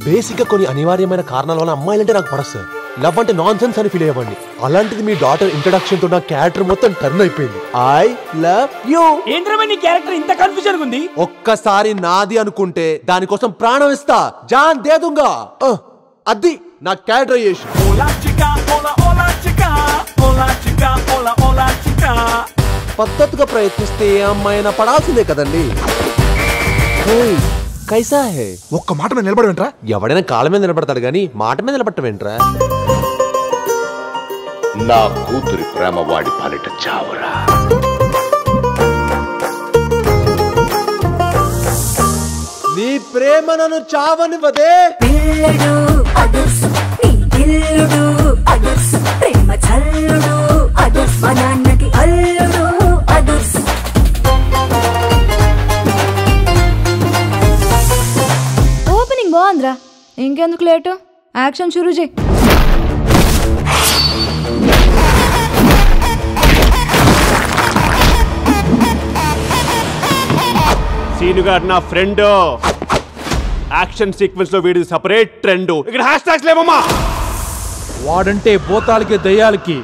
Basic గా కొన్ని అనివార్యమైన కారణాల వల్ల అమ్మాయిలంటే నాకు పడదు. లవ్ అంటే నాన్ సెన్స్ అని ఫీల్ అయ్యేవాడిని. అలాంటిది మీ డాటర్ ఇంట్రడక్షన్ తో నా క్యారెక్టర్ మొత్తం టర్న్ అయిపోయింది. I love you. ఏంద్రమే నీ క్యారెక్టర్ ఇంత కన్ఫ్యూజన్ ఉంది? ఒక్కసారి నాది అనుకుంటే దానికోసం ప్రాణం ఇస్తా, జాన్ దేదుంగా. అది నా క్యారెక్టరైజేషన్. పద్ధతిగా ప్రయత్నిస్తే ఏ అమ్మాయినా పడాల్సిందే కదండి. కైసా హే? ఒక్క మాట మీద నిలబడవేంట్రా? ఎవడైనా కాళ్ళ మీద నిలబడతాడు గానీ మాట మీద నిలబడటమేంట్రా? నా కూతురి ప్రేమ వాడి పాలిట చావరా. నీ ప్రేమ నన్ను చావనివ్వదే. ఓపెనింగ్ బాగుందిరా, ఇంకెందుకు లేటు, యాక్షన్ షురూ చేయి. సీనుగాడు నా ఫ్రెండ్. యాక్షన్ సీక్వెన్స్ లో వీడి సపరేట్ ట్రెండ్. ఇక్కడ హ్యాష్ ట్యాగ్స్ లేవమ్మా. వాడంటే భూతాలకి దయ్యాలకి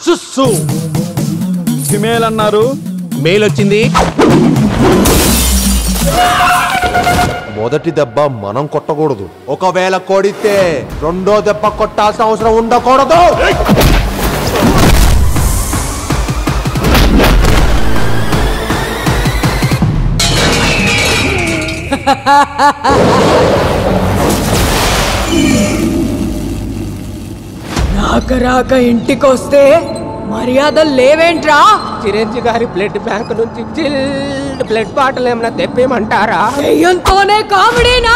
సుస్సు. ఫిమేల్ అన్నారు, మేల్ వచ్చింది. మొదటి దెబ్బ మనం కొట్టకూడదు. ఒకవేళ కొడితే రెండో దెబ్బ కొట్టాల్సిన అవసరం ఉండకూడదు. రాక రాక ఇంటికొస్తే మర్యాదలు లేవేంట్రా? చిరంజీవి గారి బ్లడ్ బ్యాంక్ నుంచి చిల్డ్ బ్లడ్ బాటిల్ ఏమైనా తెప్పేయమంటారా? దెయ్యంతోనే కామెడీనా?